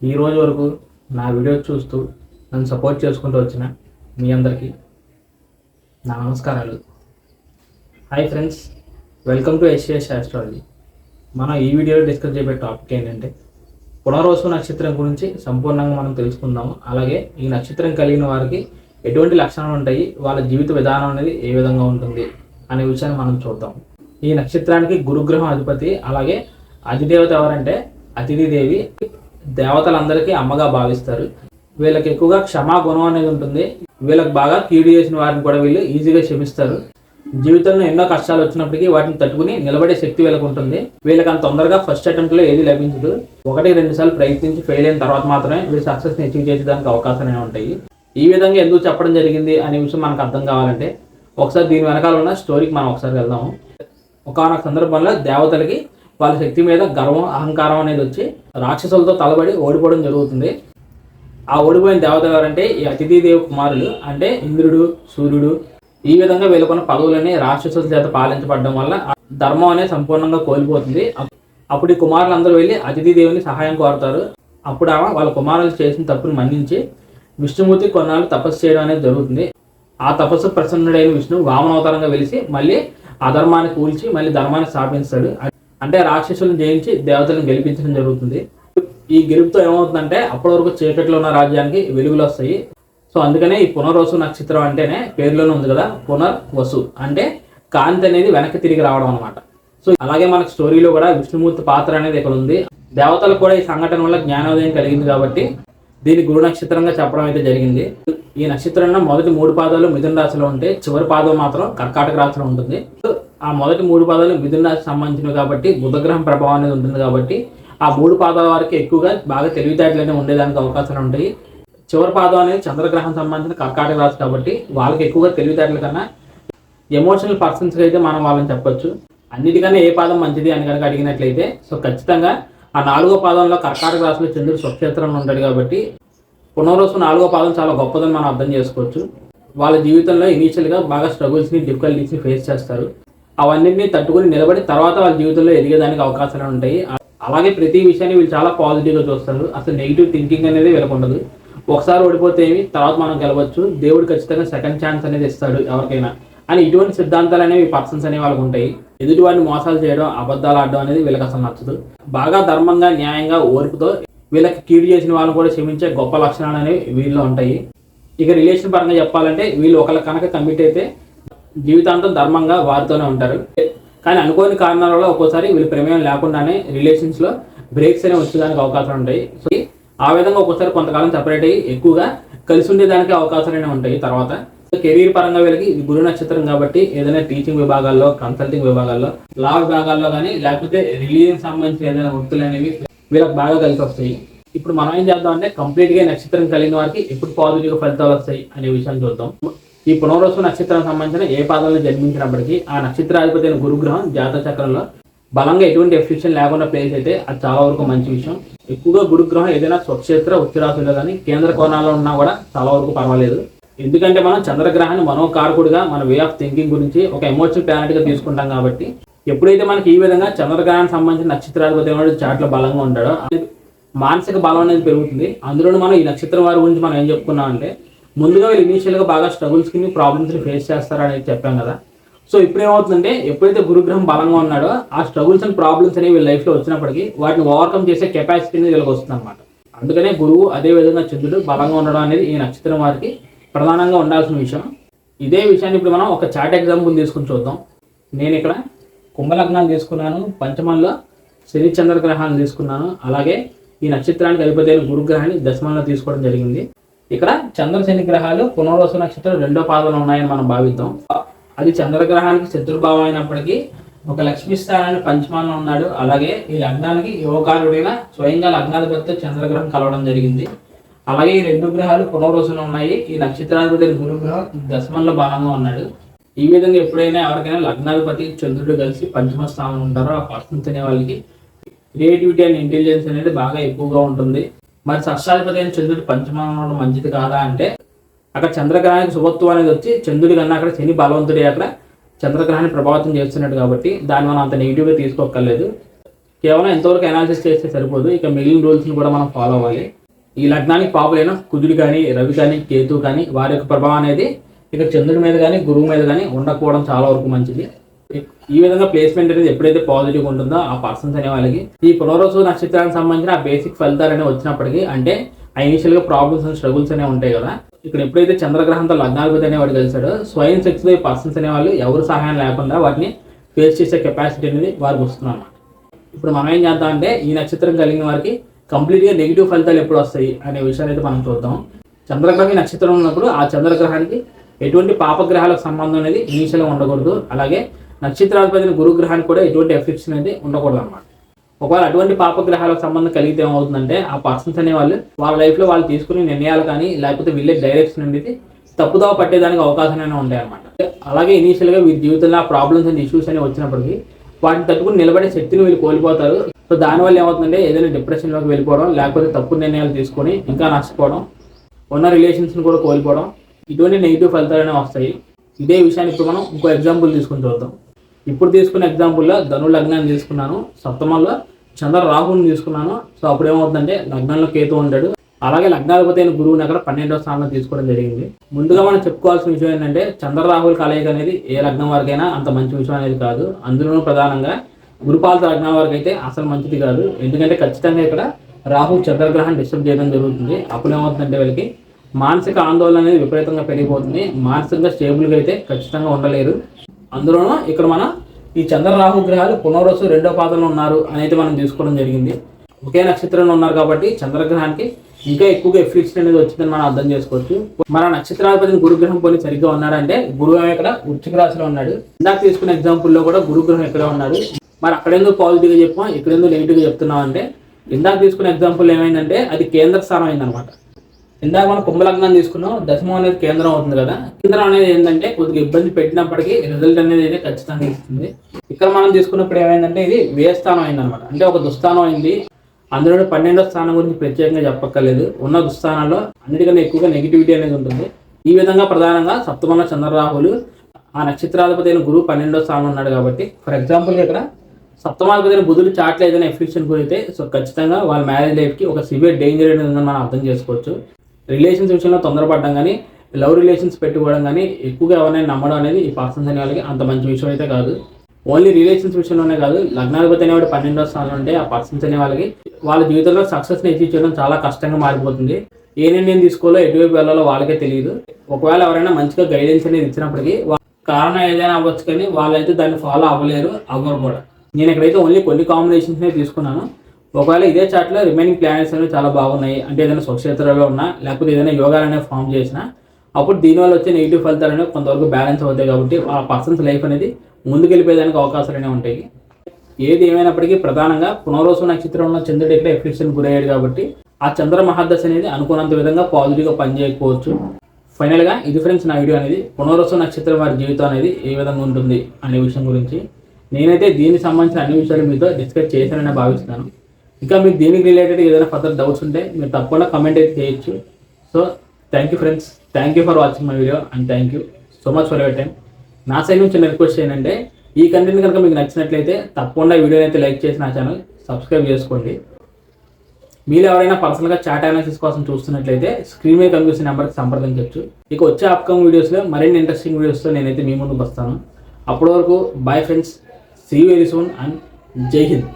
ఈ రోజు వరకు నా వీడియో చూస్తూ నన్ను సపోర్ట్ చేసుకుంటూ వచ్చిన మీ అందరికీ నా నమస్కారాలు. Hi friends, welcome to SAs astrology. మనం ఈ వీడియోలో డిస్కస్ చేయబోయే టాపిక్ ఏంటంటే పునర్వసు నక్షత్రం గురించి సంపూర్ణంగా మనం తెలుసుకుందాము. అలాగే ఈ నక్షత్రం కలిగిన వారికి ఎటువంటి లక్షణాలు ఉంటాయి, వాళ్ళ జీవిత విధానం అనేది ఏ విధంగా ఉంటుంది అనే విషయాన్ని మనం చూద్దాం. ఈ నక్షత్రానికి గురుగ్రహం అధిపతి, అలాగే అధిదేవత ఎవరంటే అతిథిదేవి. దేవతలందరికీ అమ్మగా భావిస్తారు. వీళ్ళకి ఎక్కువగా క్షమా గుణం అనేది ఉంటుంది. వీళ్ళకి బాగా కీడు చేసిన వారిని కూడా వీళ్ళు ఈజీగా క్షమిస్తారు. జీవితంలో ఎన్నో కష్టాలు వచ్చినప్పటికీ వాటిని తట్టుకుని నిలబడే శక్తి వీళ్ళకి ఉంటుంది. వీళ్ళకి అంత తొందరగా ఫస్ట్ అటెంప్ట్లో ఏది లభించదు. 1-2 సార్లు ప్రయత్నించి ఫెయిల్ అయిన తర్వాత మాత్రమే వీళ్ళు సక్సెస్ని అచీవ్ చేసేదానికి అవకాశాలు ఉంటాయి. ఈ విధంగా ఎందుకు చెప్పడం జరిగింది అనే విషయం మనకు అర్థం కావాలంటే ఒకసారి దీని వెనకాల ఉన్న స్టోరీకి మనం ఒకసారి వెళ్దాము. ఒకానొక సందర్భంలో దేవతలకి వాళ్ళ శక్తి మీద గర్వం, అహంకారం అనేది వచ్చి రాక్షసులతో తలబడి ఓడిపోవడం జరుగుతుంది. ఆ ఓడిపోయిన దేవతలు ఎవరంటే ఈ అతిథిదేవి కుమారులు, అంటే ఇంద్రుడు, సూర్యుడు. ఈ విధంగా వీళ్ళకున్న పదవులని రాక్షసుల చేత పాలించబడడం వల్ల ధర్మం అనేది సంపూర్ణంగా కోల్పోతుంది. అప్పుడు ఈ కుమారులందరూ వెళ్ళి అతిథిదేవిని సహాయం కోరుతారు. అప్పుడు ఆమె వాళ్ళ కుమారులు చేసిన తప్పును మన్నించి విష్ణుమూర్తి కొన్నాళ్ళు తపస్సు చేయడం అనేది జరుగుతుంది. ఆ తపస్సు ప్రసన్నుడైన విష్ణువు వామనవతారంగా వెలిసి మళ్ళీ అధర్మాన్ని కూల్చి మళ్ళీ ధర్మాన్ని స్థాపించాడు. అంటే రాక్షసులను జయించి దేవతలను గెలిపించడం జరుగుతుంది. ఈ గెలుపుతో ఏమవుతుందంటే అప్పటి వరకు చీకట్లో ఉన్న రాజ్యానికి వెలుగులు వస్తాయి. సో అందుకనే ఈ పునర్వసు నక్షత్రం అంటేనే పేరులోనే ఉంది కదా, పునర్వసు అంటే కాంతి అనేది వెనక్కి తిరిగి రావడం అనమాట. సో అలాగే మనకు స్టోరీలో కూడా విష్ణుమూర్తి పాత్ర అనేది ఇక్కడ ఉంది. దేవతలకు కూడా ఈ సంఘటన వల్ల జ్ఞానోదయం కలిగింది కాబట్టి దీన్ని గురు నక్షత్రంగా చెప్పడం అయితే జరిగింది. ఈ నక్షత్రంలో మొదటి 3 పాదాలు మిథున రాశిలో ఉంటే చివరి పాదం మాత్రం కర్కాటక రాశిలో ఉంటుంది. ఆ మొదటి 3 పాదాలు మిథున రాశి సంబంధించినవి కాబట్టి బుధగ్రహం ప్రభావం అనేది ఉంటుంది. కాబట్టి ఆ 3 పాదాల వారికి ఎక్కువగా బాగా తెలివితేటలు ఉండేదానికి అవకాశాలు ఉంటాయి. చివరి పాదం అనేది చంద్రగ్రహం సంబంధించిన కర్కాటక రాశి కాబట్టి వాళ్ళకి ఎక్కువగా తెలివితేటల కన్నా ఎమోషనల్ పర్సన్స్కి అయితే మనం వాళ్ళని చెప్పొచ్చు. అన్నిటికన్నా ఏ పాదం మంచిది అని కనుక అడిగినట్లయితే సో ఖచ్చితంగా ఆ 4వ పాదంలో కర్కాటక రాశిలో చంద్రుడు స్వక్షేత్రంలో ఉంటాడు కాబట్టి పునర్వసు 4వ పాదం చాలా గొప్పదని మనం అర్థం చేసుకోవచ్చు. వాళ్ళ జీవితంలో ఇనీషియల్గా బాగా స్ట్రగుల్స్ని, డిఫికల్టీస్ని ఫేస్ చేస్తారు. అవన్నింటినీ తట్టుకుని నిలబడి తర్వాత వాళ్ళ జీవితంలో ఎదిగేదానికి అవకాశాలు ఉంటాయి. అలాగే ప్రతి విషయాన్ని వీళ్ళు చాలా పాజిటివ్గా చూస్తారు. అసలు నెగిటివ్ థింకింగ్ అనేది వీళ్ళకు ఉండదు. ఒకసారి ఓడిపోతే తర్వాత మనం గెలవచ్చు, దేవుడు ఖచ్చితంగా సెకండ్ ఛాన్స్ అనేది ఇస్తాడు ఎవరికైనా అని ఇటువంటి సిద్ధాంతాలు అనేవి పర్సన్స్ అనే వాళ్ళకు ఉంటాయి. ఎదుటి వాడిని మోసాలు చేయడం, అబద్ధాలు ఆడడం అనేది వీళ్ళకి అసలు నచ్చదు. బాగా ధర్మంగా, న్యాయంగా, ఓర్పుతో వీళ్ళకి కీడు చేసిన వాళ్ళని కూడా క్షమించే గొప్ప లక్షణాలు అనేవి వీళ్ళలో ఉంటాయి. ఇక రిలేషన్ పరంగా చెప్పాలంటే వీళ్ళు ఒకళ్ళ కనుక కమిట్ అయితే జీవితాంతం ధర్మంగా వారితోనే ఉంటారు. కానీ అనుకోని కారణాల వల్ల ఒక్కోసారి వీళ్ళు ప్రమేయం లేకుండానే రిలేషన్స్లో బ్రేక్స్ అనేవి వచ్చేదానికి అవకాశాలు ఉంటాయి. సో ఆ విధంగా ఒక్కోసారి కొంతకాలం సెపరేట్ అయ్యి ఎక్కువగా కలిసి ఉండేదానికి అవకాశాలు ఉంటాయి. తర్వాత కెరీర్ పరంగా వీళ్ళకి ఇది గురు నక్షత్రం కాబట్టి ఏదైనా టీచింగ్ విభాగాల్లో, కన్సల్టింగ్ విభాగాల్లో, లా విభాగాల్లో కానీ లేకపోతే రిలీజియన్ సంబంధించిన ఏదైనా వృత్తులు అనేవి వీళ్ళకి బాగా కలిసి వస్తాయి. ఇప్పుడు మనం ఏం చేద్దాం అంటే కంప్లీట్గా నక్షత్రం కలిగిన వారికి ఎప్పుడు పాజిటివ్గా ఫలితాలు వస్తాయి అనే విషయాన్ని చూద్దాం. ఈ పునర్వసు నక్షత్రం సంబంధించిన ఏ పాదంలో జన్మించినప్పటికీ ఆ నక్షత్రాధిపతి అయిన గురుగ్రహం జాతక చక్రంలో బలంగా ఎటువంటి ఎఫ్లిక్షన్ లేకుండా ప్లేస్ అయితే అది చాలా వరకు మంచి విషయం. ఎక్కువగా గురుగ్రహం ఏదైనా స్వక్షేత్ర ఉచ్చరాశుల్లో కానీ కేంద్ర కోణాల్లో ఉన్నా కూడా చాలా వరకు పర్వాలేదు. ఎందుకంటే మనం చంద్రగ్రహాన్ని మనోకారకుడిగా, మన వే ఆఫ్ థింకింగ్ గురించి ఒక ఎమోషనల్ ప్లానెట్గా తీసుకుంటాం. కాబట్టి ఎప్పుడైతే మనకి ఈ విధంగా చంద్రగ్రహానికి సంబంధించిన నక్షత్రాధిపతి ఏమైనా చాట్లో బలంగా ఉంటాడో మానసిక బలం అనేది పెరుగుతుంది. అందులోనూ మనం ఈ నక్షత్రం వారి గురించి మనం ఏం చెప్పుకున్నాం అంటే ముందుగా వీళ్ళు ఇనీషియల్గా బాగా స్ట్రగుల్స్కి, ప్రాబ్లమ్స్ని ఫేస్ చేస్తారనేది చెప్పాం కదా. సో ఇప్పుడు ఏమవుతుందంటే ఎప్పుడైతే గురుగ్రహం బలంగా ఉన్నాడో ఆ స్ట్రగుల్స్ అండ్ ప్రాబ్లమ్స్ అనేవి వీళ్ళ లైఫ్లో వచ్చినప్పటికీ వాటిని ఓవర్కమ్ చేసే కెపాసిటీ అనేది వీళ్ళకి వస్తుంది అనమాట. అందుకనే గురువు, అదేవిధంగా చంద్రుడు బలంగా ఉండడం అనేది ఈ నక్షత్రం వారికి ప్రధానంగా ఉండాల్సిన విషయం. ఇదే విషయాన్ని ఇప్పుడు మనం ఒక చార్ట్ ఎగ్జాంపుల్ తీసుకుని చూద్దాం. నేను ఇక్కడ కుంభలగ్నాన్ని తీసుకున్నాను, పంచమంలో శని చంద్రగ్రహాన్ని తీసుకున్నాను, అలాగే ఈ నక్షత్రానికి అధిపతి అయిన గురుగ్రహాన్ని దశమంలో తీసుకోవడం జరిగింది. ఇక్కడ చంద్ర శని గ్రహాలు పునర్వసు నక్షత్రం 2వ పాదంలో ఉన్నాయని మనం భావిద్దాం. అది చంద్రగ్రహానికి శత్రుభావం అయినప్పటికీ ఒక లక్ష్మీ స్థానాన్ని పంచమంలో ఉన్నాడు. అలాగే ఈ లగ్నానికి యువకారుడైన స్వయంగా లగ్నాధిపతితో చంద్రగ్రహం కలవడం జరిగింది. అలాగే ఈ 2 గ్రహాలు పునర్వసులు ఉన్నాయి. ఈ నక్షత్రాధిపతి గురుగ్రహం దశమంలో బలంగా ఉన్నాడు. ఈ విధంగా ఎప్పుడైనా ఎవరికైనా లగ్నాధిపతి చంద్రుడు కలిసి పంచమ స్థానంలో ఉంటారో ఆ పర్సన్స్ అనే వాళ్ళకి క్రియేటివిటీ అండ్ ఇంటెలిజెన్స్ అనేది బాగా ఎక్కువగా ఉంటుంది. మరి షష్టాధిపతి అయిన చంద్రుడు పంచమంలో ఉండడం మంచిది కాదా అంటే అక్కడ చంద్రగ్రహానికి శుభత్వం అనేది వచ్చి చంద్రుడి కన్నా అక్కడ శని బలవంతుడి అక్కడ చంద్రగ్రహాన్ని ప్రభావితం చేస్తున్నాడు కాబట్టి దాన్ని మనం అంత నెగిటివ్గా తీసుకోక్కర్లేదు. కేవలం ఎంతవరకు అనాలిసిస్ చేస్తే సరిపోదు, ఇక మిగిలిన రూల్స్ని కూడా మనం ఫాలో అవ్వాలి. ఈ లగ్నానికి పాపులైన కుజుడు కానీ, రవి కానీ, కేతు కానీ వారి యొక్క ప్రభావం అనేది ఇక చంద్రుడి మీద కానీ, గురువు మీద కానీ ఉండకపోవడం చాలా వరకు మంచిది. ఈ విధంగా ప్లేస్మెంట్ అనేది ఎప్పుడైతే పాజిటివ్గా ఉంటుందో ఆ పర్సన్స్ అనే వాళ్ళకి ఈ పునర్వసు నక్షత్రానికి సంబంధించిన ఆ బేసిక్ ఫలితాలు అనేవి వచ్చినప్పటికీ, అంటే ఆ ఇనిషియల్గా ప్రాబ్లమ్స్ అండ్ స్ట్రగుల్స్ అనేవి ఉంటాయి కదా, ఇక్కడ ఎప్పుడైతే చంద్రగ్రహంతో లగ్నాధిపతి అనేవాడు కలిసాడో స్వయం శక్తితో ఈ పర్సన్స్ అనేవాళ్ళు ఎవరు సహాయం లేకుండా వాటిని ఫేస్ చేసే కెపాసిటీ అనేది వారికి వస్తున్నారు. ఇప్పుడు మనం ఏం చేద్దామంటే ఈ నక్షత్రం కలిగిన వారికి కంప్లీట్గా నెగిటివ్ ఫలితాలు ఎప్పుడు వస్తాయి అనే విషయాన్ని అయితే మనం చూద్దాం. చంద్రగ్రహం నక్షత్రం ఉన్నప్పుడు ఆ చంద్రగ్రహానికి ఎటువంటి పాపగ్రహాలకు సంబంధం అనేది ఇనీషియల్గా ఉండకూడదు. అలాగే నక్షత్రాధిపతిని గురుగ్రహానికి కూడా ఎటువంటి ఎఫెక్షన్ అనేది ఉండకూడదు అన్నమాట. ఒకవేళ అటువంటి పాపగ్రహాలకు సంబంధం కలిగితే ఏమవుతుందంటే ఆ పర్సన్స్ అనేవాళ్ళు వాళ్ళ లైఫ్లో వాళ్ళు తీసుకునే నిర్ణయాలు కానీ లేకపోతే వీళ్ళే డైరెక్షన్ అనేది తప్పుదోవ పట్టేదానికి అవకాశాలనే ఉంటాయి అన్నమాట. అలాగే ఇనీషియల్గా వీరి జీవితంలో ఆ ప్రాబ్లమ్స్ అండ్ ఇష్యూస్ అనేవి వచ్చినప్పటికీ వాటిని తట్టుకుని నిలబడే శక్తిని వీళ్ళు కోల్పోతారు. సో దానివల్ల ఏమవుతుందంటే ఏదైనా డిప్రెషన్లోకి వెళ్ళిపోవడం, లేకపోతే తప్పు నిర్ణయాలు తీసుకొని ఇంకా నష్టపోవడం, ఉన్న రిలేషన్స్ని కూడా కోల్పోవడం, ఇటువంటి నెగిటివ్ ఫలితాలనే వస్తాయి. ఇదే విషయాన్ని ఇప్పుడు మనం ఇంకో ఎగ్జాంపుల్ తీసుకుని చూద్దాం. ఇప్పుడు తీసుకున్న ఎగ్జాంపుల్లో ధను లగ్నాన్ని తీసుకున్నాను, సప్తమంలో చంద్ర రాహుని తీసుకున్నాను. సో అప్పుడు ఏమవుతుందంటే లగ్నంలో కేతు ఉంటాడు. అలాగే లగ్నాధిపతి అయిన గురువుని అక్కడ 12వ స్థానంలో తీసుకోవడం జరిగింది. ముందుగా మనం చెప్పుకోవాల్సిన విషయం ఏంటంటే చంద్ర రాహుల కలయిక అనేది ఏ లగ్నం వరకైనా అంత మంచి విషయం అనేది కాదు. అందులోనూ ప్రధానంగా గురుపాలత లగ్నం వరకు అయితే అసలు మంచిది కాదు. ఎందుకంటే ఖచ్చితంగా ఇక్కడ రాహు చంద్రగ్రహాన్ని డిస్టర్బ్ చేయడం జరుగుతుంది. అప్పుడు ఏమవుతుందంటే వీళ్ళకి మానసిక ఆందోళన అనేది విపరీతంగా పెరిగిపోతుంది. మానసికంగా స్టేబుల్గా అయితే ఖచ్చితంగా ఉండలేరు. అందులోనూ ఇక్కడ మనం ఈ చంద్ర రాహు గ్రహాలు పునర్వసు 2వ పాదంలో ఉన్నారు అనేది మనం తీసుకోవడం జరిగింది. ఒకే నక్షత్రంలో ఉన్నారు కాబట్టి చంద్రగ్రహానికి ఇంకా ఎక్కువగా ఎఫెక్ట్స్ అనేది వచ్చిందని మనం అర్థం చేసుకోవచ్చు. మన నక్షత్రాధిపతిని గురుగ్రహం పోయి సరిగ్గా ఉన్నాడంటే గురువు ఇక్కడ వృశ్చిక రాశిలో ఉన్నాడు. ఇందాక తీసుకున్న ఎగ్జాంపుల్లో కూడా గురుగ్రహం ఎక్కడ ఉన్నాడు. మరి అక్కడెందుకు పాజిటివ్గా చెప్పాం, ఇక్కడెందుకు నెగిటివ్గా చెప్తున్నాం అంటే ఇందాక తీసుకున్న ఎగ్జాంపుల్ ఏమైందంటే అది కేంద్ర స్థానం అయిందనమాట. ఇందాక మనం కుంభలగ్నం తీసుకున్నాం, దశమం అనేది కేంద్రం అవుతుంది కదా. కేంద్రం అనేది ఏంటంటే కొద్దిగా ఇబ్బంది పెట్టినప్పటికీ రిజల్ట్ అనేది అయితే ఖచ్చితంగా ఇస్తుంది. ఇక్కడ మనం తీసుకున్నప్పుడు ఏమైందంటే ఇది వ్యయస్థానం అయిందనమాట. అంటే ఒక దుస్థానం అయింది. అందులో 12వ స్థానం గురించి ప్రత్యేకంగా చెప్పక్కర్లేదు. ఉన్న దుస్థానాల్లో అన్నిటికన్నా ఎక్కువగా నెగిటివిటీ అనేది ఉంటుంది. ఈ విధంగా ప్రధానంగా సప్తమంలో చంద్రరాహులు ఆ నక్షత్రాధిపతి అయిన గురువు 12వ స్థానంలో ఉన్నాడు కాబట్టి ఫర్ ఎగ్జాంపుల్గా ఇక్కడ సప్తమాధిపతి అయిన బుధుడు చాట్లో ఏదైనా ఎఫెక్షన్ గురైతే సో ఖచ్చితంగా వాళ్ళ మ్యారేజ్ లైఫ్కి ఒక సివియర్ డేంజర్ అనేది ఉందని మనం అర్థం చేసుకోవచ్చు. రిలేషన్స్ విషయంలో తొందరపడడం కానీ, లవ్ రిలేషన్స్ పెట్టుకోవడం కానీ, ఎక్కువగా ఎవరైనా నమ్మడం అనేది ఈ పర్సన్స్ అనే వాళ్ళకి అంత మంచి విషయం అయితే కాదు. ఓన్లీ రిలేషన్స్ విషయంలోనే కాదు, లగ్నాధిపతి అనేవాడు 12వ స్థానంలో ఉంటే ఆ పర్సన్స్ అనే వాళ్ళకి వాళ్ళ జీవితంలో సక్సెస్ని అచీవ్ చేయడం చాలా కష్టంగా మారిపోతుంది. ఏ నిర్ణయం తీసుకోవాలో ఎటువైపు వెళ్ళాలో వాళ్ళకే తెలియదు. ఒకవేళ ఎవరైనా మంచిగా గైడెన్స్ అనేది ఇచ్చినప్పటికీ కారణం ఏదైనా అవ్వచ్చు కానీ వాళ్ళైతే దాన్ని ఫాలో అవ్వలేరు, అవ్వరు కూడా. నేను ఇక్కడైతే ఓన్లీ కొన్ని కాంబినేషన్స్నే తీసుకున్నాను. ఒకవేళ ఇదే చాట్లో రిమైనింగ్ ప్లానెట్స్ అనేవి చాలా బాగున్నాయి అంటే ఏదైనా స్వక్షేత్రంలో ఉన్నా లేకపోతే ఏదైనా యోగాలు అనేవి ఫామ్ చేసినా అప్పుడు దీనివల్ల వచ్చే నెగిటివ్ ఫలితాలు అనేవి కొంతవరకు బ్యాలెన్స్ అవుతాయి. కాబట్టి ఆ పర్సన్స్ లైఫ్ అనేది ముందుకెళ్ళిపోయేదానికి అవకాశాలు అనేవి ఉంటాయి. ఏది ఏమైనప్పటికీ ప్రధానంగా పునర్వసు నక్షత్రంలో చంద్రుడు ఇక్కడ ఎఫెక్షన్ గురయ్యాడు కాబట్టి ఆ చంద్ర మహాదశ అనేది అనుకున్నంత విధంగా పాజిటివ్గా పనిచేయకపోవచ్చు. ఫైనల్గా ఇది ఫ్రెండ్స్ నా వీడియో అనేది పునర్వసు నక్షత్రం వారి జీవితం అనేది ఏ విధంగా ఉంటుంది అనే విషయం గురించి. నేనైతే దీనికి సంబంధించిన అన్ని విషయాలు మీతో డిస్కస్ చేశానని భావిస్తున్నాను. ఇంకా మీకు దీనికి రిలేటెడ్ ఏదైనా ఫర్దర్ డౌట్స్ ఉంటే మీరు తప్పకుండా కమెంట్ అయితే చేయొచ్చు. So thank you friends, thank you for watching my video and thank you so much for your time. నా సైడ్ నుంచి చిన్న రిక్వెస్ట్ ఏంటంటే ఈ కంటెంట్ కనుక మీకు నచ్చినట్లయితే తప్పకుండా వీడియోని అయితే లైక్ చేసి నా ఛానల్ సబ్స్క్రైబ్ చేసుకోండి. మీరు ఎవరైనా పర్సనల్గా చాట్ అనాలిసిస్ కోసం చూస్తున్నట్లయితే స్క్రీన్ మీద కనిపిస్తున్న నెంబర్కి సంప్రదించవచ్చు. ఇక వచ్చే అప్కమింగ్ వీడియోస్లో మరిన్ని ఇంట్రెస్టింగ్ వీడియోస్తో నేనైతే మీ ముందుకు వస్తాను. అప్పటి వరకు bye friends, see you very soon and Jai Hind.